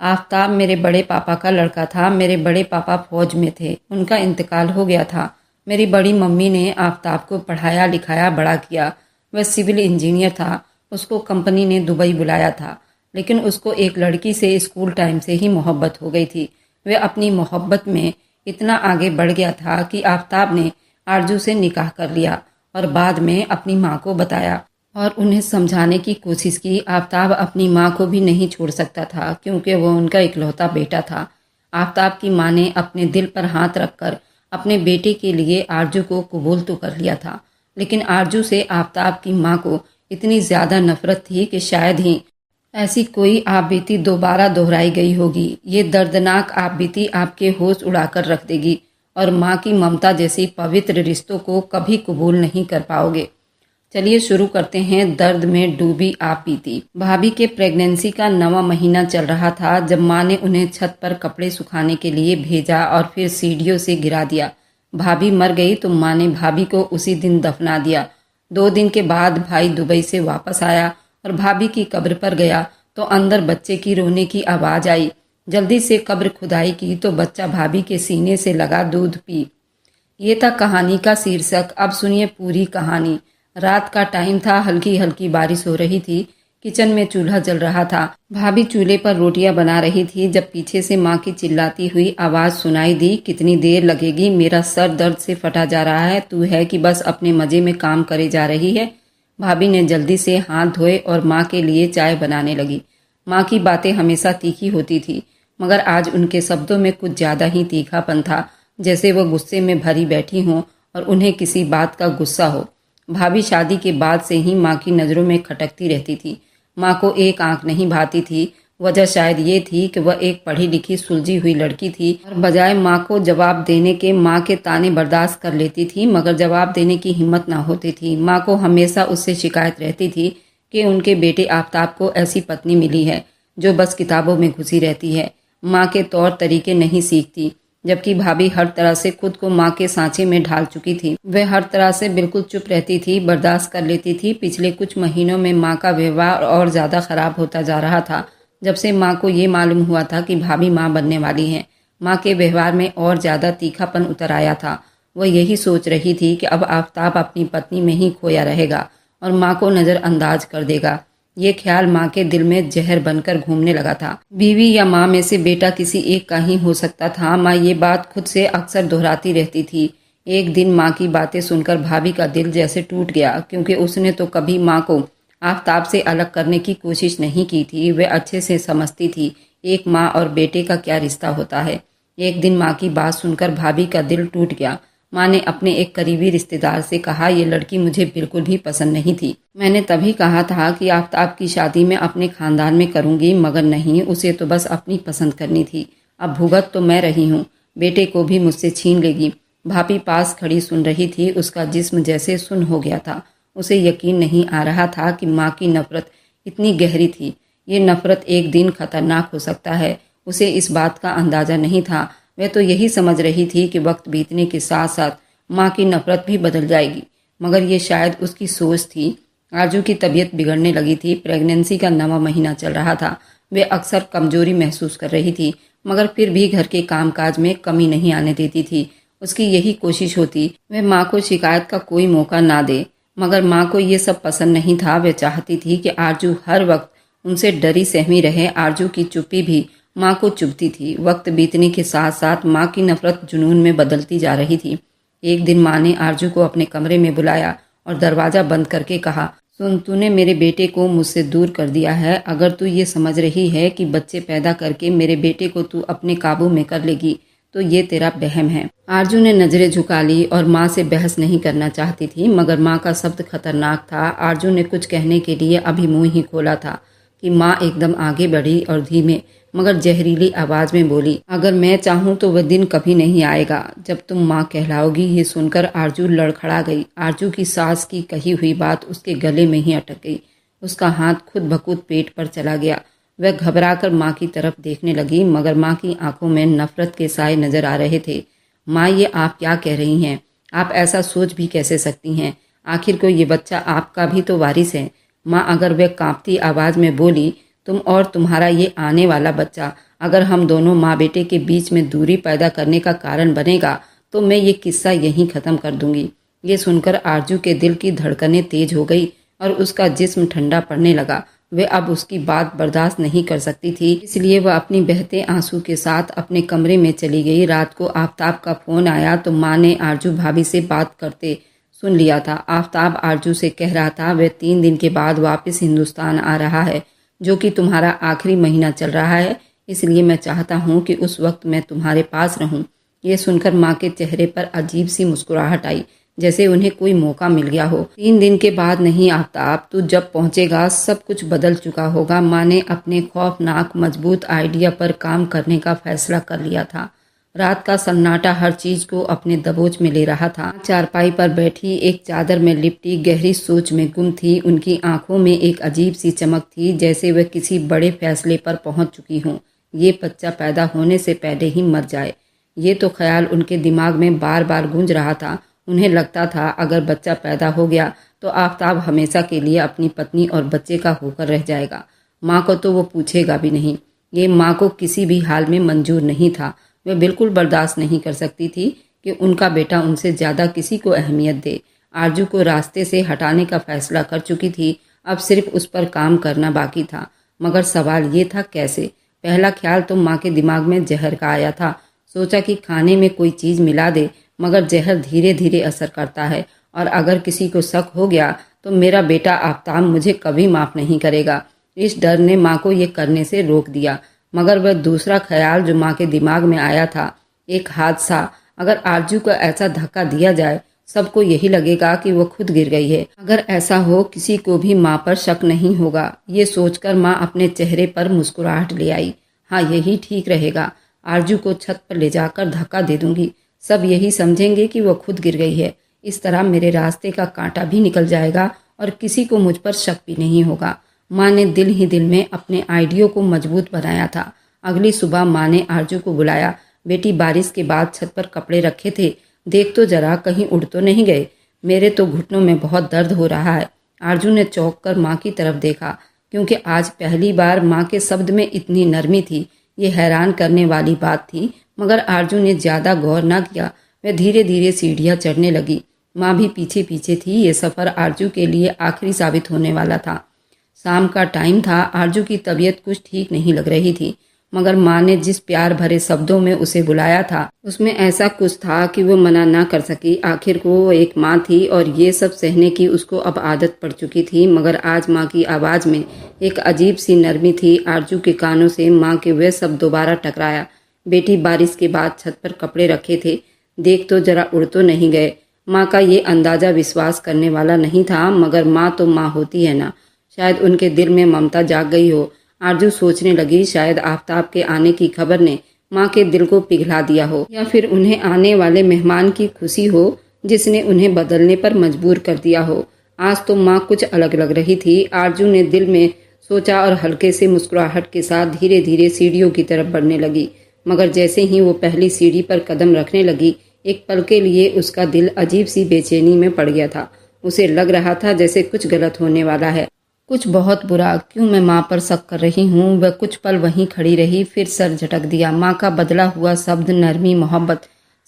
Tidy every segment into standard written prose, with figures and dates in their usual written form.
आफताब मेरे बड़े पापा का लड़का था। मेरे बड़े पापा फौज में थे, उनका इंतकाल हो गया था। मेरी बड़ी मम्मी ने आफताब को पढ़ाया लिखाया बड़ा किया। वह सिविल इंजीनियर था। उसको कंपनी ने दुबई बुलाया था, लेकिन उसको एक लड़की से स्कूल टाइम से ही मोहब्बत हो गई थी। वह अपनी मोहब्बत में इतना आगे बढ़ गया था कि आफताब ने आरजू से निकाह कर लिया और बाद में अपनी माँ को बताया और उन्हें समझाने की कोशिश की। आफताब अपनी माँ को भी नहीं छोड़ सकता था क्योंकि वह उनका इकलौता बेटा था। आफताब की माँ ने अपने दिल पर हाथ रखकर अपने बेटे के लिए आरजू को कबूल तो कर लिया था, लेकिन आरजू से आफताब की माँ को इतनी ज़्यादा नफरत थी कि शायद ही ऐसी कोई आपबीती दोबारा दोहराई गई होगी। ये दर्दनाक आपबीती आपके होश उड़ाकर रख देगी और माँ की ममता जैसी पवित्र रिश्तों को कभी कबूल नहीं कर पाओगे। चलिए शुरू करते हैं दर्द में डूबी आपबीती। भाभी के प्रेगनेंसी का 9वां महीना चल रहा था जब माँ ने उन्हें छत पर कपड़े सुखाने के लिए भेजा और फिर सीढ़ियों से गिरा दिया। भाभी मर गई तो माँ ने भाभी को उसी दिन दफना दिया। 2 दिन के बाद भाई दुबई से वापस आया और भाभी की कब्र पर गया तो अंदर बच्चे की रोने की आवाज़ आई। जल्दी से कब्र खुदाई की तो बच्चा भाभी के सीने से लगा दूध पी। ये था कहानी का शीर्षक। अब सुनिए पूरी कहानी। रात का टाइम था, हल्की हल्की बारिश हो रही थी। किचन में चूल्हा जल रहा था। भाभी चूल्हे पर रोटियां बना रही थी जब पीछे से माँ की चिल्लाती हुई आवाज़ सुनाई दी, कितनी देर लगेगी? मेरा सर दर्द से फटा जा रहा है। तू है कि बस अपने मज़े में काम करे जा रही है। भाभी ने जल्दी से हाथ धोए और माँ के लिए चाय बनाने लगी। माँ की बातें हमेशा तीखी होती थी, मगर आज उनके शब्दों में कुछ ज़्यादा ही तीखापन था, जैसे वो गुस्से में भरी बैठी हों और उन्हें किसी बात का गुस्सा हो। भाभी शादी के बाद से ही माँ की नज़रों में खटकती रहती थी। माँ को एक आंख नहीं भाती थी। वजह शायद ये थी कि वह एक पढ़ी लिखी सुलझी हुई लड़की थी और बजाय माँ को जवाब देने के माँ के ताने बर्दाश्त कर लेती थी, मगर जवाब देने की हिम्मत ना होती थी। माँ को हमेशा उससे शिकायत रहती थी कि उनके बेटे आफताब को ऐसी पत्नी मिली है जो बस किताबों में घुसी रहती है, माँ के तौर तरीके नहीं सीखती। जबकि भाभी हर तरह से खुद को माँ के सांचे में ढाल चुकी थी। वह हर तरह से बिल्कुल चुप रहती थी, बर्दाश्त कर लेती थी। पिछले कुछ महीनों में माँ का व्यवहार और ज़्यादा खराब होता जा रहा था। जब से माँ को ये मालूम हुआ था कि भाभी माँ बनने वाली हैं, माँ के व्यवहार में और ज़्यादा तीखापन उतर आया था। वह यही सोच रही थी कि अब आफताब अपनी पत्नी में ही खोया रहेगा और माँ को नज़रअंदाज कर देगा। ये ख्याल माँ के दिल में जहर बनकर घूमने लगा था। बीवी या माँ में से बेटा किसी एक का ही हो सकता था। माँ ये बात खुद से अक्सर दोहराती रहती थी। एक दिन माँ की बातें सुनकर भाभी का दिल जैसे टूट गया, क्योंकि उसने तो कभी माँ को आफताब से अलग करने की कोशिश नहीं की थी। वह अच्छे से समझती थी एक माँ और बेटे का क्या रिश्ता होता है। एक दिन माँ की बात सुनकर भाभी का दिल टूट गया। माँ ने अपने एक करीबी रिश्तेदार से कहा, ये लड़की मुझे बिल्कुल भी पसंद नहीं थी। मैंने तभी कहा था कि आफताब की शादी मैं अपने खानदान में करूंगी, मगर नहीं, उसे तो बस अपनी पसंद करनी थी। अब भुगत तो मैं रही हूँ, बेटे को भी मुझसे छीन लेगी। भाभी पास खड़ी सुन रही थी। उसका जिस्म जैसे सुन्न हो गया था। उसे यकीन नहीं आ रहा था कि माँ की नफरत इतनी गहरी थी। ये नफरत एक दिन खतरनाक हो सकता है। उसे इस बात का अंदाज़ा नहीं था। वह तो यही समझ रही थी कि वक्त बीतने के साथ साथ माँ की नफरत भी बदल जाएगी, मगर ये शायद उसकी सोच थी। आरजू की तबीयत बिगड़ने लगी थी। प्रेगनेंसी का 9वां महीना चल रहा था। वे अक्सर कमजोरी महसूस कर रही थी, मगर फिर भी घर के कामकाज में कमी नहीं आने देती थी। उसकी यही कोशिश होती वह माँ को शिकायत का कोई मौका ना दे, मगर माँ को ये सब पसंद नहीं था। वह चाहती थी कि आरजू हर वक्त उनसे डरी सहमी रहे। आरजू की चुप्पी भी माँ को चुभती थी। वक्त बीतने के साथ साथ माँ की नफरत जुनून में बदलती जा रही थी। एक दिन माँ ने आरजू को अपने कमरे में बुलाया और दरवाज़ा बंद करके कहा, सुन, तूने मेरे बेटे को मुझसे दूर कर दिया है। अगर तू ये समझ रही है कि बच्चे पैदा करके मेरे बेटे को तू अपने काबू में कर लेगी तो ये तेरा वहम है। आरजू ने नज़रें झुका ली और माँ से बहस नहीं करना चाहती थी, मगर माँ का शब्द खतरनाक था। आरजू ने कुछ कहने के लिए अभी मुंह ही खोला था कि माँ एकदम आगे बढ़ी और धीमे मगर जहरीली आवाज़ में बोली, अगर मैं चाहूँ तो वह दिन कभी नहीं आएगा जब तुम माँ कहलाओगी। ये सुनकर आरजू लड़खड़ा गई। आरजू की सास की कही हुई बात उसके गले में ही अटक गई। उसका हाथ खुद ब खुद पेट पर चला गया। वह घबराकर माँ की तरफ देखने लगी, मगर माँ की आंखों में नफरत के साए नजर आ रहे थे। माँ, ये आप क्या कह रही हैं? आप ऐसा सोच भी कैसे सकती हैं? आखिर को ये बच्चा आपका भी तो वारिस है। माँ, अगर वह कांपती आवाज़ में बोली, तुम और तुम्हारा ये आने वाला बच्चा अगर हम दोनों माँ बेटे के बीच में दूरी पैदा करने का कारण बनेगा तो मैं ये किस्सा यहीं ख़त्म कर दूंगी। ये सुनकर आरजू के दिल की धड़कनें तेज हो गई और उसका जिस्म ठंडा पड़ने लगा। वह अब उसकी बात बर्दाश्त नहीं कर सकती थी, इसलिए वह अपनी बहते आंसू के साथ अपने कमरे में चली गई। रात को आफ्ताब का फ़ोन आया तो माँ ने आरजू भाभी से बात करते सुन लिया था। आफ्ताब आरजू से कह रहा था वह 3 दिन के बाद वापस हिंदुस्तान आ रहा है, जो कि तुम्हारा आखिरी महीना चल रहा है, इसलिए मैं चाहता हूँ कि उस वक्त मैं तुम्हारे पास रहूँ। ये सुनकर माँ के चेहरे पर अजीब सी मुस्कुराहट आई, जैसे उन्हें कोई मौका मिल गया हो। 3 दिन के बाद नहीं आफ्ताब, तू जब पहुंचेगा सब कुछ बदल चुका होगा। माँ ने अपने खौफनाक मजबूत आइडिया पर काम करने का फैसला कर लिया था। रात का सन्नाटा हर चीज को अपने दबोच में ले रहा था। चारपाई पर बैठी एक चादर में लिपटी गहरी सोच में गुम थी। उनकी आंखों में एक अजीब सी चमक थी, जैसे वह किसी बड़े फैसले पर पहुंच चुकी हों। ये बच्चा पैदा होने से पहले ही मर जाए, ये तो ख्याल उनके दिमाग में बार बार गूंज रहा था। उन्हें लगता था अगर बच्चा पैदा हो गया तो आफ्ताब हमेशा के लिए अपनी पत्नी और बच्चे का होकर रह जाएगा। माँ को तो वो पूछेगा भी नहीं। ये माँ को किसी भी हाल में मंजूर नहीं था। वह बिल्कुल बर्दाश्त नहीं कर सकती थी कि उनका बेटा उनसे ज़्यादा किसी को अहमियत दे। आरजू को रास्ते से हटाने का फैसला कर चुकी थी, अब सिर्फ उस पर काम करना बाकी था। मगर सवाल ये था कैसे। पहला ख्याल तो माँ के दिमाग में जहर का आया था। सोचा कि खाने में कोई चीज़ मिला दे, मगर जहर धीरे धीरे असर करता है और अगर किसी को शक हो गया तो मेरा बेटा आफ्ताब मुझे कभी माफ़ नहीं करेगा। इस डर ने माँ को ये करने से रोक दिया। मगर वह दूसरा ख्याल जो माँ के दिमाग में आया था, एक हादसा। अगर आरजू को ऐसा धक्का दिया जाए, सबको यही लगेगा कि वो खुद गिर गई है। अगर ऐसा हो किसी को भी माँ पर शक नहीं होगा। ये सोचकर माँ अपने चेहरे पर मुस्कुराहट ले आई। हाँ, यही ठीक रहेगा। आरजू को छत पर ले जाकर धक्का दे दूंगी, सब यही समझेंगे कि वो खुद गिर गई है। इस तरह मेरे रास्ते का कांटा भी निकल जाएगा और किसी को मुझ पर शक भी नहीं होगा। माँ ने दिल ही दिल में अपने आइडियो को मजबूत बनाया था। अगली सुबह माँ ने आरजू को बुलाया। बेटी, बारिश के बाद छत पर कपड़े रखे थे, देख तो जरा कहीं उड़ तो नहीं गए। मेरे तो घुटनों में बहुत दर्द हो रहा है। आरजू ने चौंक कर माँ की तरफ देखा, क्योंकि आज पहली बार माँ के शब्द में इतनी नरमी थी। ये हैरान करने वाली बात थी, मगर आरजू ने ज्यादा गौर न किया। वह धीरे धीरे सीढ़ियाँ चढ़ने लगी। माँ भी पीछे पीछे थी। ये सफ़र आरजू के लिए आखिरी साबित होने वाला था। शाम का टाइम था। आरजू की तबीयत कुछ ठीक नहीं लग रही थी, मगर माँ ने जिस प्यार भरे शब्दों में उसे बुलाया था, उसमें ऐसा कुछ था कि वो मना ना कर सकी। आखिर को वो एक माँ थी और ये सब सहने की उसको अब आदत पड़ चुकी थी। मगर आज माँ की आवाज़ में एक अजीब सी नरमी थी। आरजू के कानों से माँ के वे शब्द दोबारा टकराया। बेटी, बारिश के बाद छत पर कपड़े रखे थे, देख तो जरा उड़ तो नहीं गए। माँ का ये अंदाजा विश्वास करने वाला नहीं था, मगर माँ तो माँ होती है ना। शायद उनके दिल में ममता जाग गई हो। आरजू सोचने लगी, शायद आफ्ताब के आने की खबर ने माँ के दिल को पिघला दिया हो, या फिर उन्हें आने वाले मेहमान की खुशी हो जिसने उन्हें बदलने पर मजबूर कर दिया हो। आज तो माँ कुछ अलग लग रही थी। आरजू ने दिल में सोचा और हल्के से मुस्कुराहट के साथ धीरे धीरे सीढ़ियों की तरफ बढ़ने लगी। मगर जैसे ही वो पहली सीढ़ी पर कदम रखने लगी, एक पल के लिए उसका दिल अजीब सी बेचैनी में पड़ गया था। उसे लग रहा था जैसे कुछ गलत होने वाला है, कुछ बहुत बुरा। क्यों मैं माँ पर शक कर रही हूँ। वह कुछ पल वहीं खड़ी रही, फिर सर झटक दिया। माँ का बदला हुआ शब्द, नरमी, मोहब्बत,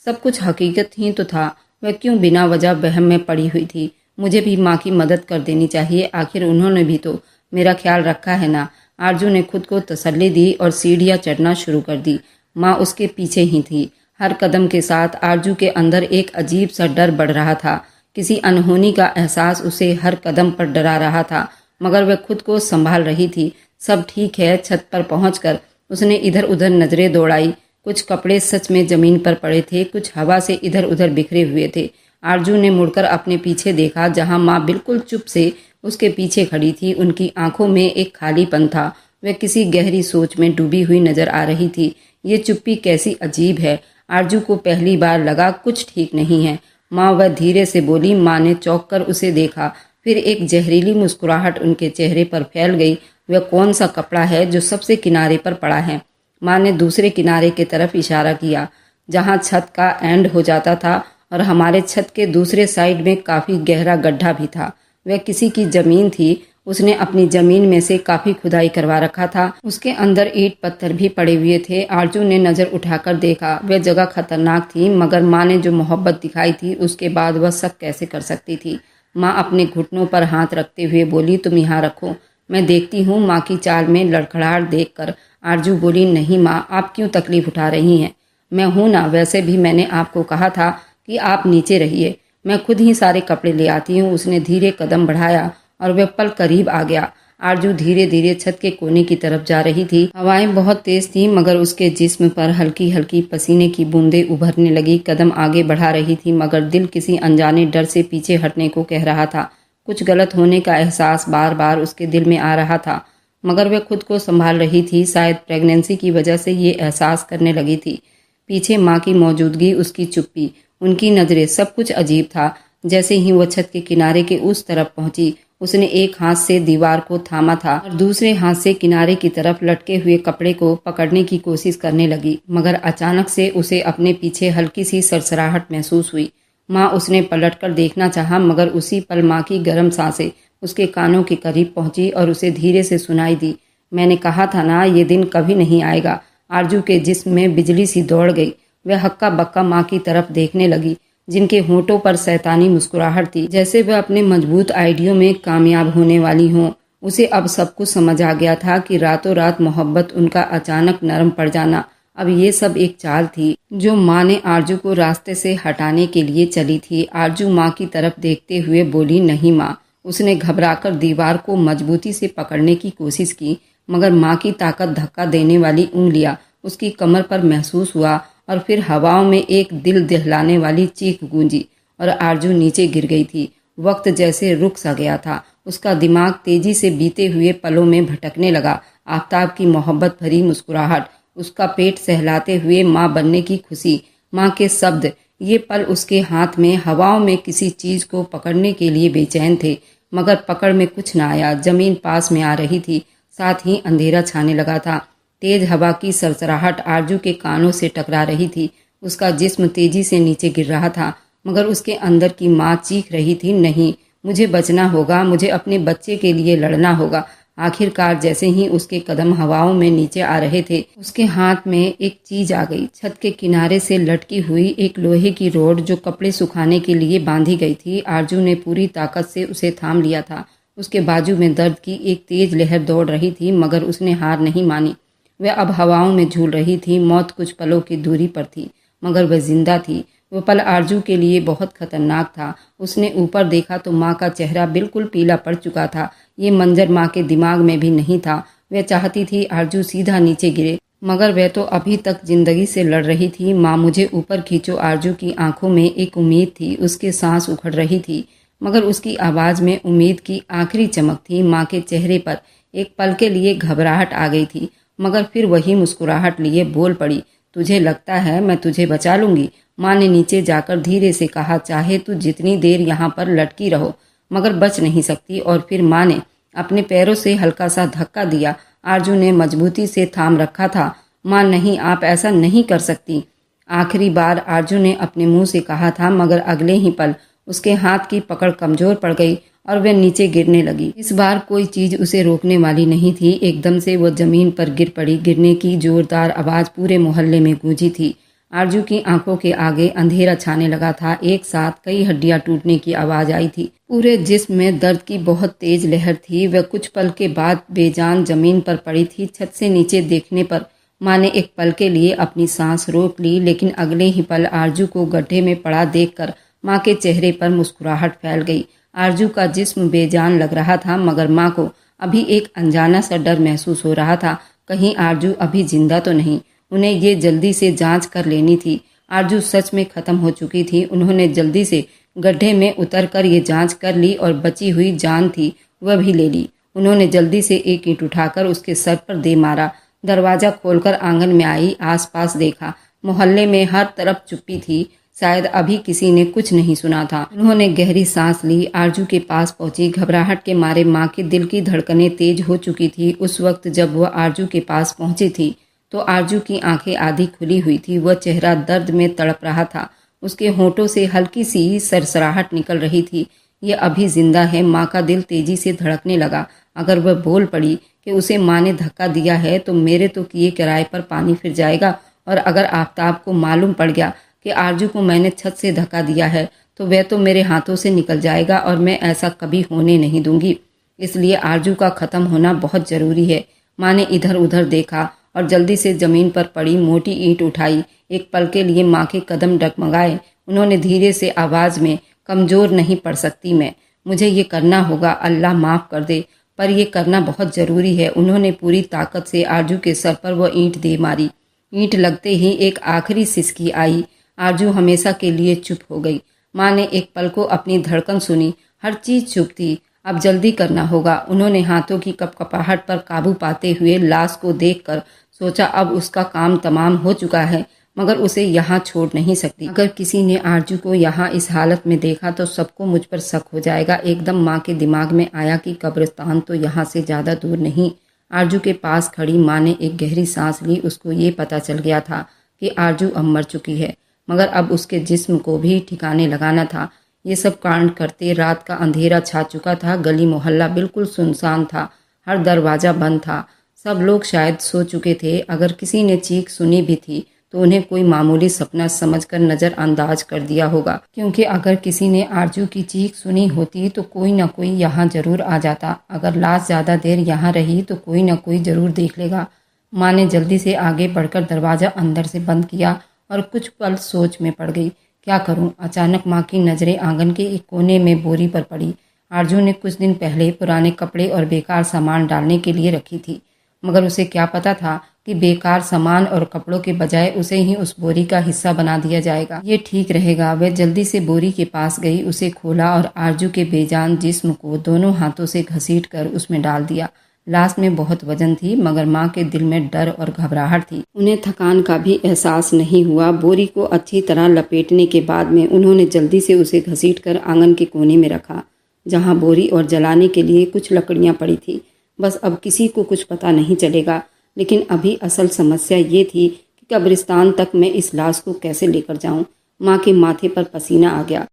सब कुछ हकीकत ही तो था। वह क्यों बिना वजह वहम में पड़ी हुई थी। मुझे भी माँ की मदद कर देनी चाहिए, आखिर उन्होंने भी तो मेरा ख्याल रखा है ना। आरजू ने खुद को तसल्ली दी और सीढ़ियाँ चढ़ना शुरू कर दी। माँ उसके पीछे ही थी। हर कदम के साथ आरजू के अंदर एक अजीब सा डर बढ़ रहा था। किसी अनहोनी का एहसास उसे हर कदम पर डरा रहा था, मगर वह खुद को संभाल रही थी। सब ठीक है। छत पर पहुंचकर उसने इधर उधर नजरें दौड़ाई। कुछ कपड़े सच में जमीन पर पड़े थे, कुछ हवा से इधर उधर बिखरे हुए थे। आरजू ने मुड़कर अपने पीछे देखा, जहां माँ बिल्कुल चुप से उसके पीछे खड़ी थी। उनकी आंखों में एक खालीपन था। वह किसी गहरी सोच में डूबी हुई नजर आ रही थी। ये चुप्पी कैसी अजीब है। आरजू को पहली बार लगा कुछ ठीक नहीं है। माँ, वह धीरे से बोली। माँ ने चौंक कर उसे देखा, फिर एक जहरीली मुस्कुराहट उनके चेहरे पर फैल गई। वह कौन सा कपड़ा है जो सबसे किनारे पर पड़ा है। माँ ने दूसरे किनारे की तरफ इशारा किया, जहाँ छत का एंड हो जाता था और हमारे छत के दूसरे साइड में काफी गहरा गड्ढा भी था। वह किसी की जमीन थी उसने अपनी जमीन में से काफी खुदाई करवा रखा था। उसके अंदर ईंट पत्थर भी पड़े हुए थे। आरजू ने नजर उठाकर देखा, वह जगह खतरनाक थी, मगर माँ ने जो मोहब्बत दिखाई थी उसके बाद वह सब कैसे कर सकती थी। माँ अपने घुटनों पर हाथ रखते हुए बोली, तुम यहाँ रखो, मैं देखती हूँ। माँ की चाल में लड़खड़ाहट देखकर आरजू बोली, नहीं माँ, आप क्यों तकलीफ उठा रही हैं? मैं हूं ना, वैसे भी मैंने आपको कहा था कि आप नीचे रहिए, मैं खुद ही सारे कपड़े ले आती हूँ। उसने धीरे कदम बढ़ाया और वह पल करीब आ गया। आरजू धीरे धीरे छत के कोने की तरफ जा रही थी। हवाएं बहुत तेज थी, मगर उसके जिस्म पर हल्की हल्की पसीने की बूंदें उभरने लगी। कदम आगे बढ़ा रही थी, मगर दिल किसी अनजाने डर से पीछे हटने को कह रहा था। कुछ गलत होने का एहसास बार बार उसके दिल में आ रहा था, मगर वह खुद को संभाल रही थी। शायद प्रेगनेंसी की वजह से ये एहसास करने लगी थी। पीछे माँ की मौजूदगी, उसकी चुप्पी, उनकी नजरें, सब कुछ अजीब था। जैसे ही वह छत के किनारे के उस तरफ पहुंची, उसने एक हाथ से दीवार को थामा था और दूसरे हाथ से किनारे की तरफ लटके हुए कपड़े को पकड़ने की कोशिश करने लगी। मगर अचानक से उसे अपने पीछे हल्की सी सरसराहट महसूस हुई। माँ, उसने पलटकर देखना चाहा, मगर उसी पल माँ की गर्म सांसें उसके कानों के करीब पहुंची और उसे धीरे से सुनाई दी, मैंने कहा था ना, ये दिन कभी नहीं आएगा। आरजू के जिस्म में बिजली सी दौड़ गई। वह हक्का बक्का माँ की तरफ देखने लगी, जिनके होठों पर शैतानी मुस्कुराहट थी, जैसे वह अपने मजबूत आइडियो में कामयाब होने वाली हों। उसे अब सब कुछ समझ आ गया था कि रातों रात मोहब्बत, उनका अचानक नरम पड़ जाना, अब ये सब एक चाल थी जो माँ ने आरजू को रास्ते से हटाने के लिए चली थी। आरजू माँ की तरफ देखते हुए बोली, नहीं माँ। उसने घबराकर दीवार को मजबूती से पकड़ने की कोशिश की, मगर माँ की ताकत धक्का देने वाली उंगलियां उसकी कमर पर महसूस हुआ और फिर हवाओं में एक दिल दहलाने वाली चीख गूंजी और आरजू नीचे गिर गई थी। वक्त जैसे रुक सा गया था। उसका दिमाग तेजी से बीते हुए पलों में भटकने लगा। आफताब की मोहब्बत भरी मुस्कुराहट, उसका पेट सहलाते हुए माँ बनने की खुशी, माँ के शब्द, ये पल उसके हाथ में हवाओं में किसी चीज को पकड़ने के लिए बेचैन थे, मगर पकड़ में कुछ न आया। जमीन पास में आ रही थी, साथ ही अंधेरा छाने लगा था। तेज हवा की सरसराहट आरजू के कानों से टकरा रही थी। उसका जिस्म तेजी से नीचे गिर रहा था, मगर उसके अंदर की माँ चीख रही थी, नहीं, मुझे बचना होगा, मुझे अपने बच्चे के लिए लड़ना होगा। आखिरकार जैसे ही उसके कदम हवाओं में नीचे आ रहे थे, उसके हाथ में एक चीज आ गई। छत के किनारे से लटकी हुई एक लोहे की रोड जो कपड़े सुखाने के लिए बांधी गई थी। आरजू ने पूरी ताकत से उसे थाम लिया था। उसके बाजू में दर्द की एक तेज लहर दौड़ रही थी, मगर उसने हार नहीं मानी। वह अब हवाओं में झूल रही थी। मौत कुछ पलों की दूरी पर थी, मगर वह जिंदा थी। वह पल आरजू के लिए बहुत खतरनाक था। उसने ऊपर देखा तो माँ का चेहरा बिल्कुल पीला पड़ चुका था। ये मंजर माँ के दिमाग में भी नहीं था। वह चाहती थी आरजू सीधा नीचे गिरे, मगर वह तो अभी तक जिंदगी से लड़ रही थी। माँ, मुझे ऊपर खींचो। आरजू की आंखों में एक उम्मीद थी, उसके सांस उखड़ रही थी, मगर उसकी आवाज में उम्मीद की आखिरी चमक थी। माँ के चेहरे पर एक पल के लिए घबराहट आ गई थी, मगर फिर वही मुस्कुराहट लिए बोल पड़ी, तुझे लगता है मैं तुझे बचा लूंगी? माँ ने नीचे जाकर धीरे से कहा, चाहे तू जितनी देर यहाँ पर लटकी रहो, मगर बच नहीं सकती। और फिर माँ ने अपने पैरों से हल्का सा धक्का दिया। आरजू ने मजबूती से थाम रखा था। माँ, नहीं, आप ऐसा नहीं कर सकती। आखिरी बार आरजू ने अपने मुंह से कहा था, मगर अगले ही पल उसके हाथ की पकड़ कमजोर पड़ गई और वह नीचे गिरने लगी। इस बार कोई चीज उसे रोकने वाली नहीं थी। एकदम से वह जमीन पर गिर पड़ी। गिरने की जोरदार आवाज पूरे मोहल्ले में गूंजी थी। आरजू की आंखों के आगे अंधेरा छाने लगा था। एक साथ कई हड्डियां टूटने की आवाज आई थी। पूरे जिस्म में दर्द की बहुत तेज लहर थी। वह कुछ पल के बाद बेजान जमीन पर पड़ी थी। छत से नीचे देखने पर माँ ने एक पल के लिए अपनी सांस रोक ली, लेकिन अगले ही पल आरजू को गड्ढे में पड़ा देखकर माँ के चेहरे पर मुस्कुराहट फैल गई। आरजू का जिस्म बेजान लग रहा था, मगर माँ को अभी एक अनजाना सा डर महसूस हो रहा था। कहीं आरजू अभी जिंदा तो नहीं? उन्हें ये जल्दी से जांच कर लेनी थी। आरजू सच में खत्म हो चुकी थी। उन्होंने जल्दी से गड्ढे में उतरकर ये जांच कर ली और बची हुई जान थी वह भी ले ली। उन्होंने जल्दी से एक ईंट उठाकर उसके सर पर दे मारा। दरवाजा खोलकर आंगन में आई, आसपास देखा। मोहल्ले में हर तरफ चुप्पी थी। शायद अभी किसी ने कुछ नहीं सुना था। उन्होंने गहरी सांस ली। आरजू के पास पहुंची। घबराहट के मारे माँ के दिल की धड़कनें तेज हो चुकी थी। उस वक्त जब वह आरजू के पास पहुंची थी तो आरजू की आंखें आधी खुली हुई थी। वह चेहरा दर्द में तड़प रहा था। उसके होठों से हल्की सी सरसराहट निकल रही थी। ये अभी जिंदा है। माँ का दिल तेजी से धड़कने लगा। अगर वह बोल पड़ी कि उसे माँ ने धक्का दिया है तो मेरे तो किए किराए पर पानी फिर जाएगा, और अगर आफताब को मालूम पड़ गया कि आरजू को मैंने छत से धक्का दिया है तो वह तो मेरे हाथों से निकल जाएगा, और मैं ऐसा कभी होने नहीं दूंगी। इसलिए आरजू का ख़त्म होना बहुत ज़रूरी है। माँ ने इधर उधर देखा और जल्दी से ज़मीन पर पड़ी मोटी ईंट उठाई। एक पल के लिए माँ के कदम डगमगाए। उन्होंने धीरे से आवाज़ में, कमज़ोर नहीं पड़ सकती मैं, मुझे ये करना होगा, अल्लाह माफ़ कर दे, पर यह करना बहुत ज़रूरी है। उन्होंने पूरी ताकत से आरजू के सर पर वह ईंट दे मारी। ईंट लगते ही एक आखिरी सिसकी आई। आरजू हमेशा के लिए चुप हो गई। माँ ने एक पल को अपनी धड़कन सुनी। हर चीज़ चुप थी। अब जल्दी करना होगा। उन्होंने हाथों की कपकपाहट पर काबू पाते हुए लाश को देखकर सोचा अब उसका काम तमाम हो चुका है, मगर उसे यहाँ छोड़ नहीं सकती। अगर किसी ने आरजू को यहाँ इस हालत में देखा तो सबको मुझ पर शक हो जाएगा। एकदम माँ के दिमाग में आया कि कब्रिस्तान तो यहाँ से ज़्यादा दूर नहीं। आरजू के पास खड़ी माँ ने एक गहरी सांस ली। उसको ये पता चल गया था कि आरजू अब मर चुकी है, मगर अब उसके जिस्म को भी ठिकाने लगाना था। ये सब कांड करते रात का अंधेरा छा चुका था। गली मोहल्ला बिल्कुल सुनसान था। हर दरवाज़ा बंद था। सब लोग शायद सो चुके थे। अगर किसी ने चीख सुनी भी थी तो उन्हें कोई मामूली सपना समझकर नज़रअंदाज कर दिया होगा, क्योंकि अगर किसी ने आरजू की चीख सुनी होती तो कोई ना कोई यहाँ जरूर आ जाता। अगर लाश ज़्यादा देर यहाँ रही तो कोई ना कोई जरूर देख लेगा। माँ ने जल्दी से आगे बढ़कर दरवाज़ा अंदर से बंद किया और कुछ पल सोच में पड़ गई। क्या करूं? अचानक माँ की नज़रें आंगन के एक कोने में बोरी पर पड़ी। आरजू ने कुछ दिन पहले पुराने कपड़े और बेकार सामान डालने के लिए रखी थी, मगर उसे क्या पता था कि बेकार सामान और कपड़ों के बजाय उसे ही उस बोरी का हिस्सा बना दिया जाएगा। ये ठीक रहेगा। वह जल्दी से बोरी के पास गई, उसे खोला और आरजू के बेजान जिस्म को दोनों हाथों से घसीट कर उसमें डाल दिया। लाश में बहुत वजन थी, मगर माँ के दिल में डर और घबराहट थी। उन्हें थकान का भी एहसास नहीं हुआ। बोरी को अच्छी तरह लपेटने के बाद में उन्होंने जल्दी से उसे घसीट कर आंगन के कोने में रखा, जहाँ बोरी और जलाने के लिए कुछ लकड़ियाँ पड़ी थी। बस अब किसी को कुछ पता नहीं चलेगा। लेकिन अभी असल समस्या ये थी कि कब्रिस्तान तक मैं इस लाश को कैसे लेकर जाऊं। माँ के माथे पर पसीना आ गया।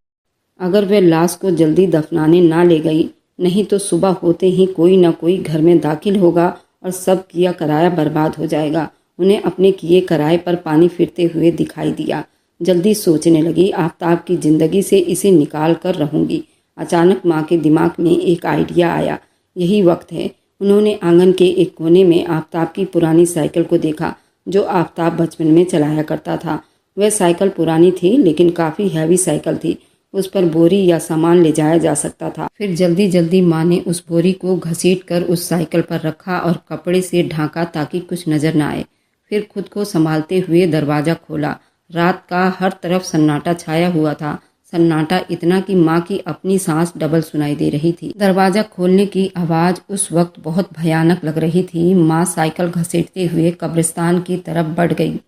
अगर वह लाश को जल्दी दफनाने ना ले गई, नहीं तो सुबह होते ही कोई ना कोई घर में दाखिल होगा और सब किया कराया बर्बाद हो जाएगा। उन्हें अपने किए कराए पर पानी फिरते हुए दिखाई दिया। जल्दी सोचने लगी, आफताब की जिंदगी से इसे निकाल कर रहूंगी। अचानक माँ के दिमाग में एक आइडिया आया। यही वक्त है। उन्होंने आंगन के एक कोने में आफताब की पुरानी साइकिल को देखा, जो आफताब बचपन में चलाया करता था। वह साइकिल पुरानी थी, लेकिन काफ़ी हैवी साइकिल थी। उस पर बोरी या सामान ले जाया जा सकता था। फिर जल्दी जल्दी माँ ने उस बोरी को घसीट कर उस साइकिल पर रखा और कपड़े से ढांका ताकि कुछ नजर न आए। फिर खुद को संभालते हुए दरवाज़ा खोला। रात का हर तरफ सन्नाटा छाया हुआ था। सन्नाटा इतना कि माँ की अपनी सांस डबल सुनाई दे रही थी। दरवाज़ा खोलने की आवाज़ उस वक्त बहुत भयानक लग रही थी। माँ साइकिल घसीटते हुए कब्रिस्तान की तरफ बढ़ गई।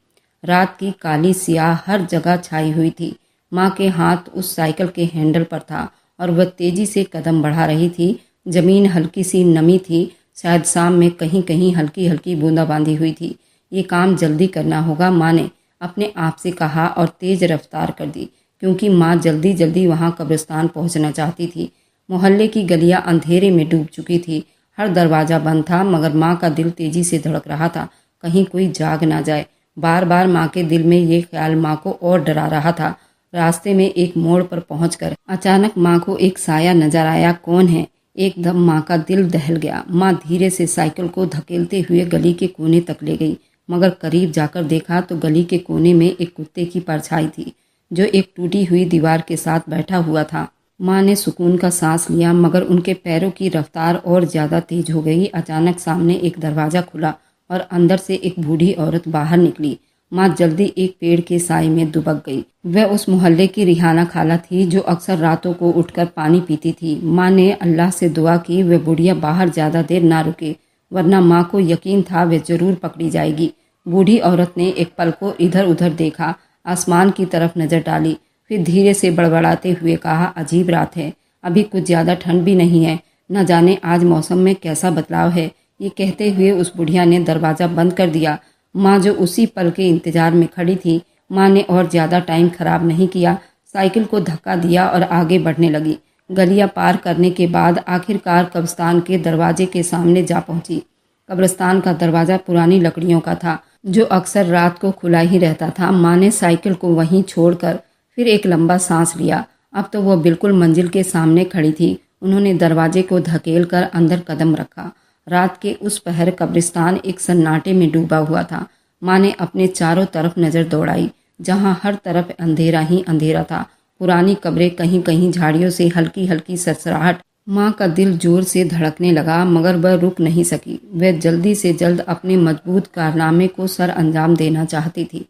रात की काली स्याह हर जगह छाई हुई थी। माँ के हाथ उस साइकिल के हैंडल पर था और वह तेजी से कदम बढ़ा रही थी। जमीन हल्की सी नमी थी। शायद शाम में कहीं कहीं हल्की हल्की बूंदाबांदी हुई थी। ये काम जल्दी करना होगा, माँ ने अपने आप से कहा और तेज रफ्तार कर दी, क्योंकि माँ जल्दी जल्दी वहाँ कब्रिस्तान पहुँचना चाहती थी। मोहल्ले की गलियाँ अंधेरे में डूब चुकी थी। हर दरवाज़ा बंद था, मगर माँ का दिल तेजी से धड़क रहा था, कहीं कोई जाग ना जाए। बार बार माँ के दिल में ये ख्याल माँ को और डरा रहा था। रास्ते में एक मोड़ पर पहुंचकर अचानक माँ को एक साया नजर आया। कौन है? एकदम माँ का दिल दहल गया। माँ धीरे से साइकिल को धकेलते हुए गली के कोने तक ले गई, मगर करीब जाकर देखा तो गली के कोने में एक कुत्ते की परछाई थी, जो एक टूटी हुई दीवार के साथ बैठा हुआ था। माँ ने सुकून का सांस लिया, मगर उनके पैरों की रफ्तार और ज्यादा तेज हो गई। अचानक सामने एक दरवाजा खुला और अंदर से एक बूढ़ी औरत बाहर निकली। माँ जल्दी एक पेड़ के साए में दुबक गई। वह उस मोहल्ले की रिहाना खाला थी, जो अक्सर रातों को उठकर पानी पीती थी। माँ ने अल्लाह से दुआ की वह बुढ़िया बाहर ज्यादा देर ना रुके, वरना माँ को यकीन था वह जरूर पकड़ी जाएगी। बूढ़ी औरत ने एक पल को इधर उधर देखा, आसमान की तरफ नजर डाली, फिर धीरे से बड़बड़ाते हुए कहा, अजीब रात है, अभी कुछ ज्यादा ठंड भी नहीं है, न जाने आज मौसम में कैसा बदलाव है। ये कहते हुए उस बुढ़िया ने दरवाजा बंद कर दिया। माँ जो उसी पल के इंतजार में खड़ी थी, माँ ने और ज्यादा टाइम खराब नहीं किया, साइकिल को धक्का दिया और आगे बढ़ने लगी। गलियां पार करने के बाद आखिरकार कब्रिस्तान के दरवाजे के सामने जा पहुंची। कब्रिस्तान का दरवाज़ा पुरानी लकड़ियों का था, जो अक्सर रात को खुला ही रहता था। माँ ने साइकिल को वहीं छोड़कर फिर एक लंबा सांस लिया। अब तो वह बिल्कुल मंजिल के सामने खड़ी थी। उन्होंने दरवाजे को धकेल कर अंदर कदम रखा। रात के उस पहर कब्रिस्तान एक सन्नाटे में डूबा हुआ था। माँ ने अपने चारों तरफ नज़र दौड़ाई, जहाँ हर तरफ अंधेरा ही अंधेरा था। पुरानी कब्रें, कहीं कहीं झाड़ियों से हल्की हल्की सरसराहट। माँ का दिल जोर से धड़कने लगा, मगर वह रुक नहीं सकी। वह जल्दी से जल्द अपने मजबूत कारनामे को सर अंजाम देना चाहती थी।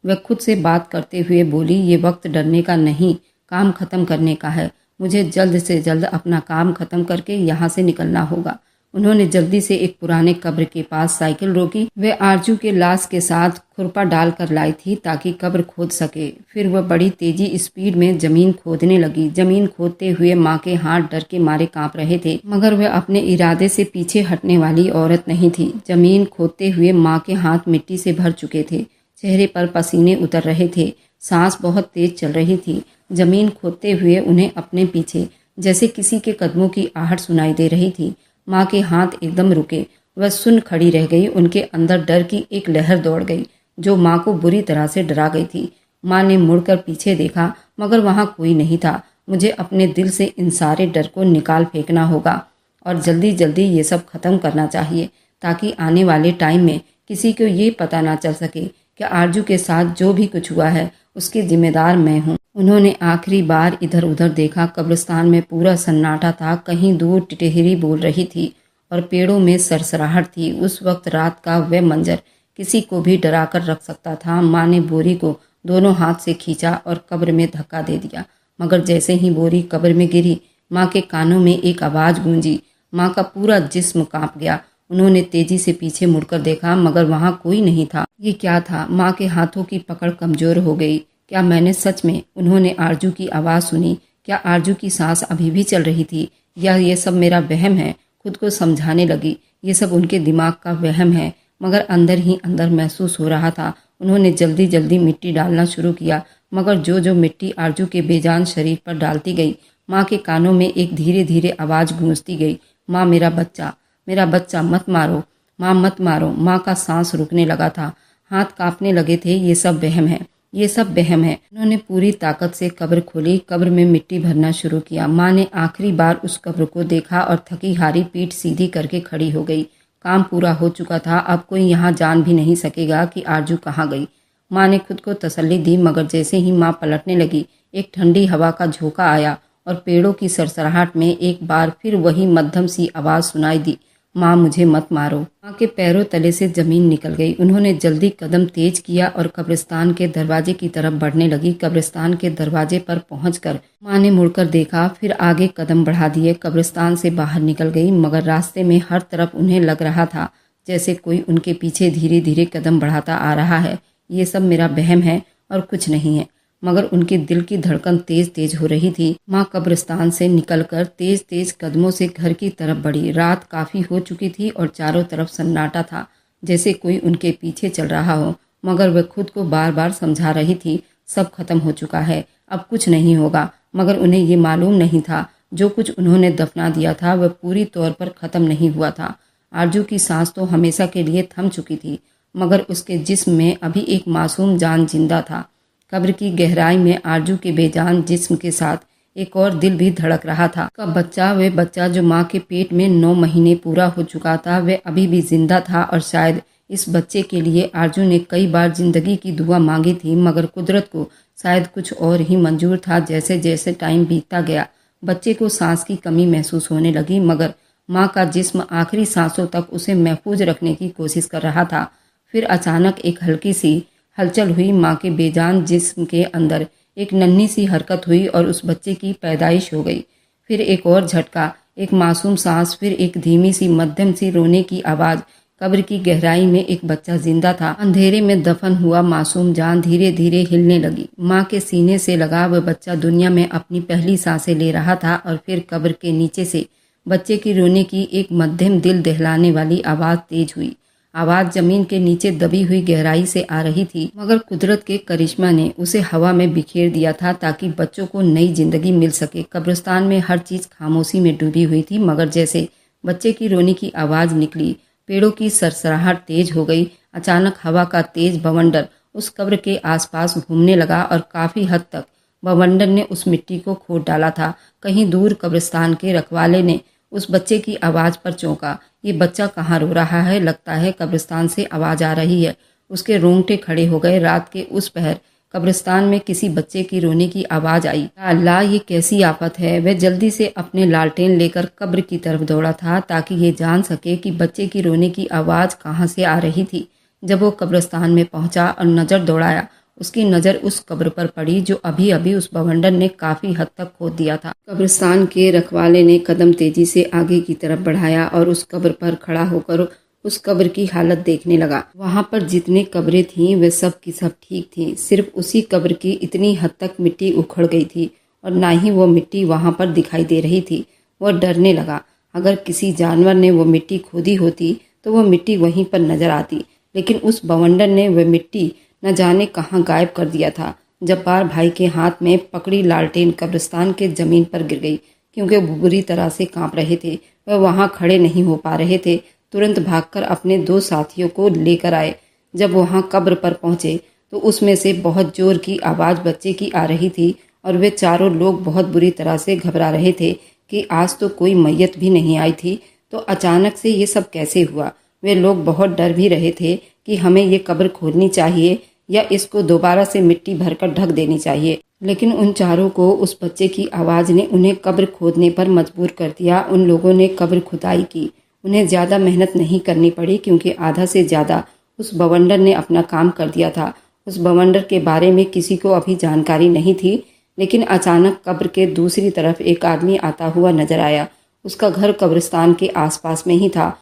वह खुद से बात करते हुए बोली, ये वक्त डरने का नहीं, काम खत्म करने का है। मुझे जल्द से जल्द अपना काम खत्म करके यहाँ से निकलना होगा। उन्होंने जल्दी से एक पुराने कब्र के पास साइकिल रोकी। वह आरजू के लाश के साथ खुरपा डाल कर लाई थी ताकि कब्र खोद सके। फिर वह बड़ी तेजी स्पीड में जमीन खोदने लगी। जमीन खोदते हुए माँ के हाथ डर के मारे कांप रहे थे, मगर वह अपने इरादे से पीछे हटने वाली औरत नहीं थी। जमीन खोदते हुए माँ के हाथ मिट्टी से भर चुके थे, चेहरे पर पसीने उतर रहे थे, सांस बहुत तेज चल रही थी। जमीन खोदते हुए उन्हें अपने पीछे जैसे किसी के कदमों की आहट सुनाई दे रही थी। माँ के हाथ एकदम रुके। वह सुन खड़ी रह गई। उनके अंदर डर की एक लहर दौड़ गई, जो माँ को बुरी तरह से डरा गई थी। माँ ने मुड़कर पीछे देखा, मगर वहाँ कोई नहीं था। मुझे अपने दिल से इन सारे डर को निकाल फेंकना होगा और जल्दी जल्दी ये सब खत्म करना चाहिए, ताकि आने वाले टाइम में किसी को ये पता ना चल सके कि आरजू के साथ जो भी कुछ हुआ है उसकी जिम्मेदार मैं हूँ। उन्होंने आखिरी बार इधर उधर देखा। कब्रिस्तान में पूरा सन्नाटा था। कहीं दूर टिटहरी बोल रही थी और पेड़ों में सरसराहट थी। उस वक्त रात का वह मंजर किसी को भी डरा कर रख सकता था। माँ ने बोरी को दोनों हाथ से खींचा और कब्र में धक्का दे दिया, मगर जैसे ही बोरी कब्र में गिरी, माँ के कानों में एक आवाज़ गूंजी। माँ का पूरा जिस्म कांप गया। उन्होंने तेजी से पीछे मुड़कर देखा, मगर वहाँ कोई नहीं था। ये क्या था? माँ के हाथों की पकड़ कमजोर हो गई। क्या मैंने सच में? उन्होंने आरजू की आवाज़ सुनी। क्या आरजू की सांस अभी भी चल रही थी, या ये सब मेरा वहम है? खुद को समझाने लगी, ये सब उनके दिमाग का वहम है, मगर अंदर ही अंदर महसूस हो रहा था। उन्होंने जल्दी जल्दी मिट्टी डालना शुरू किया, मगर जो जो मिट्टी आरजू के बेजान शरीर पर डालती गई, माँ के कानों में एक धीरे धीरे आवाज़ गूंजती गई, माँ मेरा बच्चा मत मारो, माँ मत मारो। माँ का सांस रुकने लगा था, हाथ कांपने लगे थे। ये सब वहम है, ये सब वहम है। उन्होंने पूरी ताकत से कब्र खोली, कब्र में मिट्टी भरना शुरू किया। माँ ने आखिरी बार उस कब्र को देखा और थकी हारी पीठ सीधी करके खड़ी हो गई। काम पूरा हो चुका था। अब कोई यहाँ जान भी नहीं सकेगा कि आरजू कहाँ गई। माँ ने खुद को तसल्ली दी, मगर जैसे ही माँ पलटने लगी, एक ठंडी हवा का झोंका आया और पेड़ों की सरसराहट में एक बार फिर वही मध्यम सी आवाज़ सुनाई दी, माँ मुझे मत मारो। माँ के पैरों तले से जमीन निकल गई। उन्होंने जल्दी कदम तेज किया और कब्रिस्तान के दरवाजे की तरफ बढ़ने लगी। कब्रिस्तान के दरवाजे पर पहुंचकर माँ ने मुड़कर देखा, फिर आगे कदम बढ़ा दिए। कब्रिस्तान से बाहर निकल गई, मगर रास्ते में हर तरफ उन्हें लग रहा था जैसे कोई उनके पीछे धीरे धीरे कदम बढ़ाता आ रहा है। ये सब मेरा वहम है और कुछ नहीं है। मगर उनके दिल की धड़कन तेज तेज हो रही थी। माँ कब्रिस्तान से निकलकर तेज तेज कदमों से घर की तरफ बढ़ी। रात काफी हो चुकी थी और चारों तरफ सन्नाटा था, जैसे कोई उनके पीछे चल रहा हो। मगर वह खुद को बार बार समझा रही थी, सब खत्म हो चुका है, अब कुछ नहीं होगा। मगर उन्हें ये मालूम नहीं था, जो कुछ उन्होंने दफना दिया था वह पूरी तौर पर खत्म नहीं हुआ था। आरजू की सांस तो हमेशा के लिए थम चुकी थी, मगर उसके जिस्म में अभी एक मासूम जान जिंदा था। कब्र की गहराई में आरजू के बेजान जिस्म के साथ एक और दिल भी धड़क रहा था। का बच्चा, वह बच्चा जो माँ के पेट में 9 महीने पूरा हो चुका था, वह अभी भी जिंदा था। और शायद इस बच्चे के लिए आरजू ने कई बार जिंदगी की दुआ मांगी थी, मगर कुदरत को शायद कुछ और ही मंजूर था। जैसे जैसे टाइम बीतता गया, बच्चे को सांस की कमी महसूस होने लगी, मगर माँ का जिस्म आखिरी सांसों तक उसे महफूज रखने की कोशिश कर रहा था। फिर अचानक एक हल्की सी हलचल हुई। माँ के बेजान जिस्म के अंदर एक नन्ही सी हरकत हुई और उस बच्चे की पैदाइश हो गई। फिर एक और झटका, एक मासूम सांस, फिर एक धीमी सी मध्यम सी रोने की आवाज़। कब्र की गहराई में एक बच्चा जिंदा था। अंधेरे में दफन हुआ मासूम जान धीरे धीरे हिलने लगी। माँ के सीने से लगा वह बच्चा दुनिया में अपनी पहली सांसें ले रहा था। और फिर कब्र के नीचे से बच्चे की रोने की एक मध्यम दिल दहलाने वाली आवाज़ तेज हुई, आवाज जमीन के नीचे दबी हुई गहराई से आ रही थी, मगर कुदरत के करिश्मा ने उसे हवा में बिखेर दिया था ताकि बच्चों को नई जिंदगी मिल सके। कब्रिस्तान में हर चीज खामोशी में डूबी हुई थी, मगर जैसे बच्चे की रोने की आवाज निकली, पेड़ों की सरसराहट तेज हो गई। अचानक हवा का तेज बवंडर उस कब्र के आसपास घूमने लगा और काफी हद तक बवंडर ने उस मिट्टी को खोद डाला था। कहीं दूर कब्रिस्तान के रखवाले ने उस बच्चे की आवाज पर चौंका। ये बच्चा कहाँ रो रहा है? लगता है कब्रिस्तान से आवाज आ रही है। उसके रोंगटे खड़े हो गए। रात के उस पहर कब्रिस्तान में किसी बच्चे की रोने की आवाज आई। अल्लाह, ये कैसी आफत है। वह जल्दी से अपने लालटेन लेकर कब्र की तरफ दौड़ा था ताकि ये जान सके कि बच्चे की रोने की आवाज कहाँ से आ रही थी। जब वो कब्रिस्तान में पहुंचा और नजर दौड़ाया, उसकी नजर उस कब्र पर पड़ी जो अभी अभी उस बवंडर ने काफी हद तक खोद दिया था। कब्रिस्तान के रखवाले ने कदम तेजी से आगे की तरफ बढ़ाया और उस कब्र पर खड़ा होकर उस कब्र की हालत देखने लगा। वहां पर जितने कब्रें थीं वे सब की सब ठीक थीं। सिर्फ उसी कब्र की इतनी हद तक मिट्टी उखड़ गई थी और ना ही वो मिट्टी वहां पर दिखाई दे रही थी। वह डरने लगा। अगर किसी जानवर ने वो मिट्टी खोदी होती तो वह मिट्टी वहीं पर नजर आती, लेकिन उस बवंडर ने वह मिट्टी न जाने कहाँ गायब कर दिया था। जब्बार भाई के हाथ में पकड़ी लालटेन कब्रिस्तान के जमीन पर गिर गई, क्योंकि वो बुरी तरह से कांप रहे थे। वह वहां खड़े नहीं हो पा रहे थे। तुरंत भागकर अपने 2 साथियों को लेकर आए। जब वहां कब्र पर पहुंचे तो उसमें से बहुत जोर की आवाज बच्चे की आ रही थी और वे चारों लोग बहुत बुरी तरह से घबरा रहे थे कि आज तो कोई मैयत भी नहीं आई थी, तो अचानक से ये सब कैसे हुआ। वे लोग बहुत डर भी रहे थे कि हमें ये कब्र खोदनी चाहिए या इसको दोबारा से मिट्टी भरकर ढक देनी चाहिए। लेकिन उन चारों को उस बच्चे की आवाज ने उन्हें कब्र खोदने पर मजबूर कर दिया। उन लोगों ने कब्र खुदाई की। उन्हें ज्यादा मेहनत नहीं करनी पड़ी, क्योंकि आधा से ज्यादा उस बवंडर ने अपना काम कर दिया था। उस बवंडर के बारे में किसी को अभी जानकारी नहीं थी, लेकिन अचानक कब्र के दूसरी तरफ एक आदमी आता हुआ नजर आया। उसका घर कब्रिस्तान के आसपास में ही था।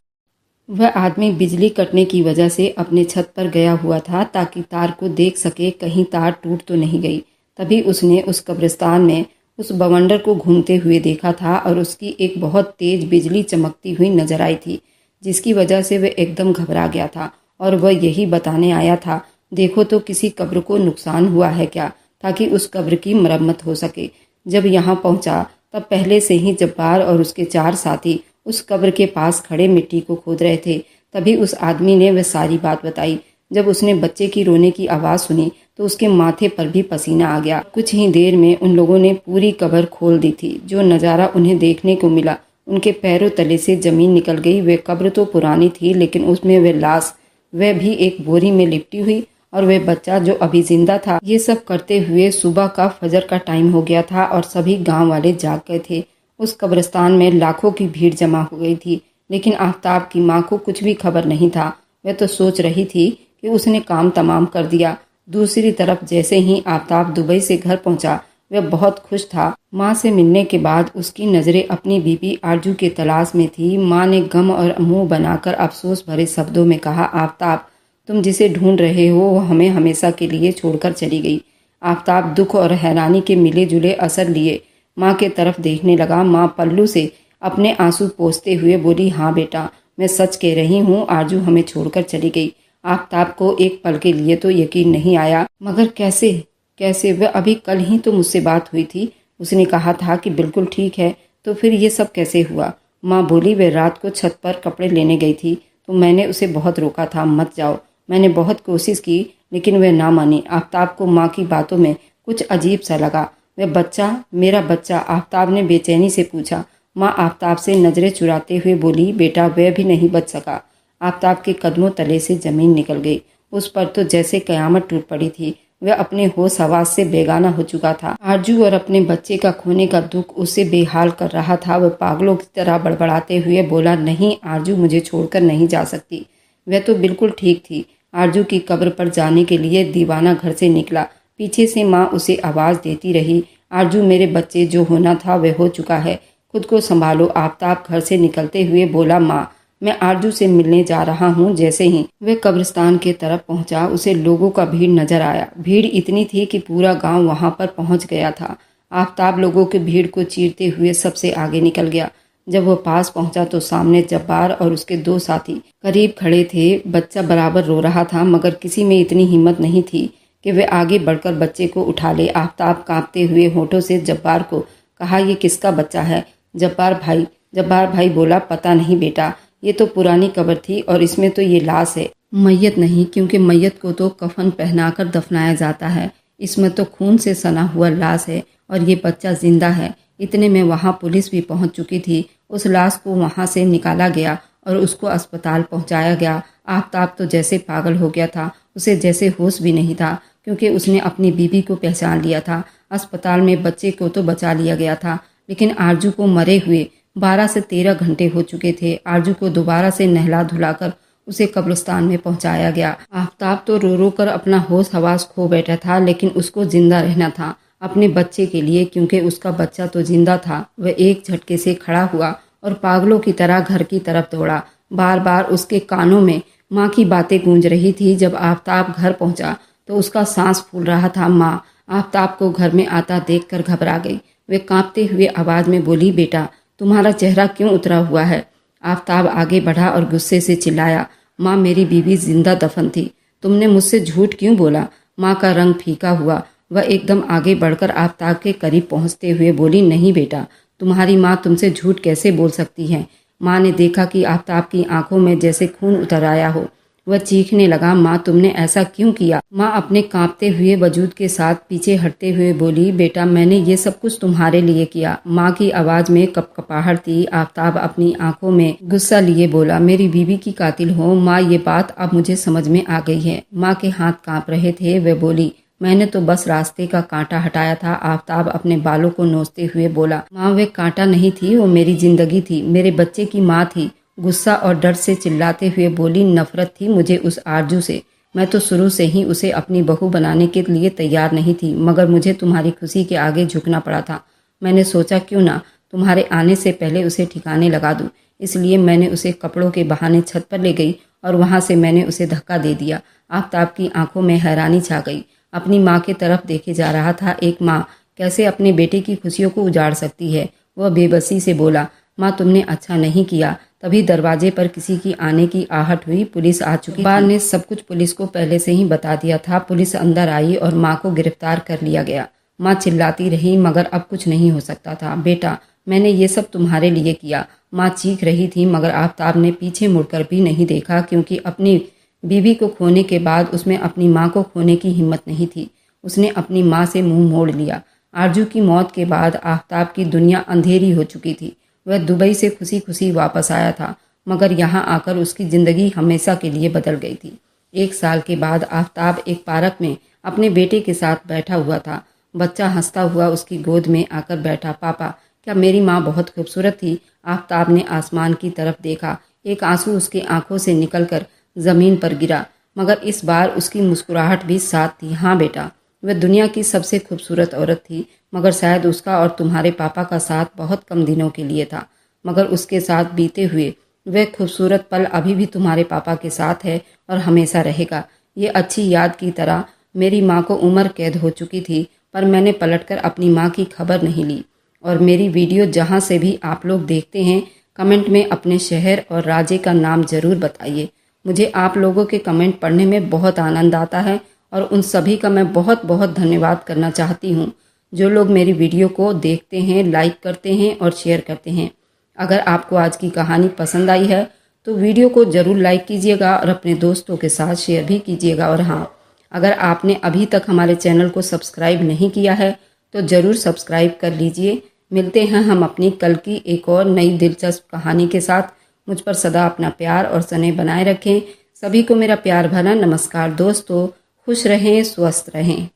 वह आदमी बिजली कटने की वजह से अपने छत पर गया हुआ था ताकि तार को देख सके कहीं तार टूट तो नहीं गई। तभी उसने उस कब्रिस्तान में उस बवंडर को घूमते हुए देखा था और उसकी एक बहुत तेज बिजली चमकती हुई नजर आई थी, जिसकी वजह से वह एकदम घबरा गया था और वह यही बताने आया था, देखो तो किसी कब्र को नुकसान हुआ है क्या, ताकि उस कब्र की मरम्मत हो सके। जब यहाँ पहुंचा तब पहले से ही जब्बार और उसके 4 साथी उस कब्र के पास खड़े मिट्टी को खोद रहे थे। तभी उस आदमी ने वह सारी बात बताई। जब उसने बच्चे की रोने की आवाज सुनी तो उसके माथे पर भी पसीना आ गया। कुछ ही देर में उन लोगों ने पूरी कब्र खोल दी थी। जो नज़ारा उन्हें देखने को मिला, उनके पैरों तले से जमीन निकल गई। वे कब्र तो पुरानी थी, लेकिन उसमें वह लाश, वह भी एक बोरी में लिपटी हुई, और वह बच्चा जो अभी जिंदा था। ये सब करते हुए सुबह का फजर का टाइम हो गया था और सभी गांव वाले जाग गए थे। उस कब्रिस्तान में लाखों की भीड़ जमा हो गई थी, लेकिन आफ्ताब की माँ को कुछ भी खबर नहीं था। वह तो सोच रही थी कि उसने काम तमाम कर दिया। दूसरी तरफ जैसे ही आफ्ताब दुबई से घर पहुंचा, वह बहुत खुश था। माँ से मिलने के बाद उसकी नज़रें अपनी बीबी आरजू के तलाश में थी। माँ ने गम और मुंह बनाकर अफसोस भरे शब्दों में कहा, आफ्ताब, तुम जिसे ढूंढ रहे हो वो हमें हमेशा के लिए छोड़कर चली गई। आफ्ताब दुख और हैरानी के मिले जुले असर लिए माँ के तरफ देखने लगा। माँ पल्लू से अपने आंसू पोंछते हुए बोली, हाँ बेटा, मैं सच कह रही हूँ, आरजू हमें छोड़कर चली गई। आफ्ताब को एक पल के लिए तो यकीन नहीं आया, मगर कैसे कैसे? वह अभी कल ही तो मुझसे बात हुई थी। उसने कहा था कि बिल्कुल ठीक है, तो फिर ये सब कैसे हुआ? माँ बोली, वह रात को छत पर कपड़े लेने गई थी, तो मैंने उसे बहुत रोका था, मत जाओ। मैंने बहुत कोशिश की, लेकिन वह ना मानी। आफ्ताब को माँ की बातों में कुछ अजीब सा लगा। वह बच्चा, मेरा बच्चा? आफ्ताब ने बेचैनी से पूछा। माँ आफ्ताब से नजरें चुराते हुए बोली, बेटा, वह भी नहीं बच सका। आफ्ताब के कदमों तले से जमीन निकल गई। उस पर तो जैसे कयामत टूट पड़ी थी। वह अपने होश हवास से बेगाना हो चुका था। आरजू और अपने बच्चे का खोने का दुख उसे बेहाल कर रहा था। वह पागलों की तरह बड़बड़ाते हुए बोला, नहीं, आरजू मुझे छोड़कर नहीं जा सकती। वह तो बिल्कुल ठीक थी। आरजू की कब्र पर जाने के लिए दीवाना घर से निकला। पीछे से माँ उसे आवाज देती रही, आरजू, मेरे बच्चे, जो होना था वह हो चुका है, खुद को संभालो। आफ्ताब घर से निकलते हुए बोला, माँ, मैं आरजू से मिलने जा रहा हूँ। जैसे ही वह कब्रिस्तान के तरफ पहुंचा, उसे लोगों का भीड़ नजर आया। भीड़ इतनी थी कि पूरा गांव वहां पर पहुंच गया था। आफ्ताब लोगों की भीड़ को चीरते हुए सबसे आगे निकल गया। जब वो पास पहुंचा तो सामने जब्बार और उसके 2 साथी करीब खड़े थे। बच्चा बराबर रो रहा था, मगर किसी में इतनी हिम्मत नहीं थी कि वे आगे बढ़कर बच्चे को उठा ले। आफ्ताब कांपते हुए होठों से जब्बार को कहा, ये किसका बच्चा है? जब्बार भाई बोला, पता नहीं बेटा, ये तो पुरानी कब्र थी और इसमें तो ये लाश है, मैयत नहीं, क्योंकि मैयत को तो कफन पहनाकर दफनाया जाता है। इसमें तो खून से सना हुआ लाश है और ये बच्चा जिंदा है। इतने में वहाँ पुलिस भी पहुँच चुकी थी। उस लाश को वहाँ से निकाला गया और उसको अस्पताल पहुँचाया गया। आफ्ताब तो जैसे पागल हो गया था, उसे जैसे होश भी नहीं था, क्योंकि उसने अपनी बीवी को पहचान लिया था। अस्पताल में बच्चे को तो बचा लिया गया था, लेकिन आरजू को मरे हुए 12 से 13 घंटे हो चुके थे। आरजू को दोबारा से नहला धुलाकर उसे कब्रिस्तान में पहुंचाया गया। आफ्ताब तो रो रो कर अपना होश हवास खो बैठा था, लेकिन उसको जिंदा रहना था अपने बच्चे के लिए, क्योंकि उसका बच्चा तो जिंदा था। वह एक झटके से खड़ा हुआ और पागलों की तरह घर की तरफ दौड़ा। बार बार उसके कानों में माँ की बातें गूंज रही थी। जब आफ्ताब घर पहुंचा तो उसका सांस फूल रहा था। माँ आफ्ताब को घर में आता देखकर घबरा गई। वे कांपते हुए आवाज में बोली, बेटा, तुम्हारा चेहरा क्यों उतरा हुआ है? आफ्ताब आगे बढ़ा और गुस्से से चिल्लाया, माँ, मेरी बीवी जिंदा दफन थी। तुमने मुझसे झूठ क्यों बोला? माँ का रंग फीका हुआ। वह एकदम आगे बढ़कर आफ्ताब के करीब पहुंचते हुए बोली, नहीं बेटा, तुम्हारी माँ तुमसे झूठ कैसे बोल सकती है? माँ ने देखा कि आफ्ताब की आंखों में जैसे खून उतर आया हो। वह चीखने लगा, माँ, तुमने ऐसा क्यों किया? माँ अपने कांपते हुए वजूद के साथ पीछे हटते हुए बोली, बेटा, मैंने ये सब कुछ तुम्हारे लिए किया। माँ की आवाज में कपकपाहट थी। आफ्ताब अपनी आंखों में गुस्सा लिए बोला, मेरी बीवी की कातिल हो? माँ, ये बात अब मुझे समझ में आ गई है। माँ के हाथ कांप रहे थे। वह बोली, मैंने तो बस रास्ते का कांटा हटाया था। आफ्ताब अपने बालों को नोचते हुए बोला, माँ, वे कांटा नहीं थी, वो मेरी जिंदगी थी, मेरे बच्चे की माँ थी। गुस्सा और डर से चिल्लाते हुए बोली, नफरत थी मुझे उस आरजू से। मैं तो शुरू से ही उसे अपनी बहू बनाने के लिए तैयार नहीं थी, मगर मुझे तुम्हारी खुशी के आगे झुकना पड़ा था। मैंने सोचा क्यों ना तुम्हारे आने से पहले उसे ठिकाने लगा दूं। इसलिए मैंने उसे कपड़ों के बहाने छत पर ले गई और वहां से मैंने उसे धक्का दे दिया। आफ्ताब की आंखों में हैरानी छा गई। अपनी माँ की तरफ देखे जा रहा था। एक माँ कैसे अपने बेटे की खुशियों को उजाड़ सकती है? वह बेबसी से बोला, माँ, तुमने अच्छा नहीं किया। तभी दरवाजे पर किसी की आने की आहट हुई। पुलिस आ चुकी थी। ने सब कुछ पुलिस को पहले से ही बता दिया था। पुलिस अंदर आई और माँ को गिरफ्तार कर लिया गया। माँ चिल्लाती रही, मगर अब कुछ नहीं हो सकता था। बेटा, मैंने ये सब तुम्हारे लिए किया। माँ चीख रही थी, मगर आफ्ताब ने पीछे मुड़कर भी नहीं देखा, क्योंकि अपनी बीवी को खोने के बाद उसमें अपनी माँ को खोने की हिम्मत नहीं थी। उसने अपनी माँ से मुंह मोड़ लिया। आरजू की मौत के बाद आफ्ताब की दुनिया अंधेरी हो चुकी थी। वह दुबई से खुशी खुशी वापस आया था, मगर यहाँ आकर उसकी जिंदगी हमेशा के लिए बदल गई थी। 1 साल के बाद आफ्ताब एक पार्क में अपने बेटे के साथ बैठा हुआ था। बच्चा हंसता हुआ उसकी गोद में आकर बैठा। पापा, क्या मेरी माँ बहुत खूबसूरत थी? आफ्ताब ने आसमान की तरफ देखा। एक आंसू उसकी आंखों से निकलकर जमीन पर गिरा, मगर इस बार उसकी मुस्कुराहट भी साथ थी। हाँ बेटा, वह दुनिया की सबसे खूबसूरत औरत थी, मगर शायद उसका और तुम्हारे पापा का साथ बहुत कम दिनों के लिए था। मगर उसके साथ बीते हुए वह खूबसूरत पल अभी भी तुम्हारे पापा के साथ है और हमेशा रहेगा। ये अच्छी याद की तरह मेरी माँ को उम्र कैद हो चुकी थी, पर मैंने पलटकर अपनी माँ की खबर नहीं ली। और मेरी वीडियो जहाँ से भी आप लोग देखते हैं, कमेंट में अपने शहर और राज्य का नाम ज़रूर बताइए। मुझे आप लोगों के कमेंट पढ़ने में बहुत आनंद आता है और उन सभी का मैं बहुत बहुत धन्यवाद करना चाहती हूँ, जो लोग मेरी वीडियो को देखते हैं, लाइक करते हैं और शेयर करते हैं। अगर आपको आज की कहानी पसंद आई है तो वीडियो को ज़रूर लाइक कीजिएगा और अपने दोस्तों के साथ शेयर भी कीजिएगा। और हाँ, अगर आपने अभी तक हमारे चैनल को सब्सक्राइब नहीं किया है तो ज़रूर सब्सक्राइब कर लीजिए। मिलते हैं हम अपनी कल की एक और नई दिलचस्प कहानी के साथ। मुझ पर सदा अपना प्यार और स्नेह बनाए रखें। सभी को मेरा प्यार भरा नमस्कार दोस्तों। खुश रहें, स्वस्थ रहें।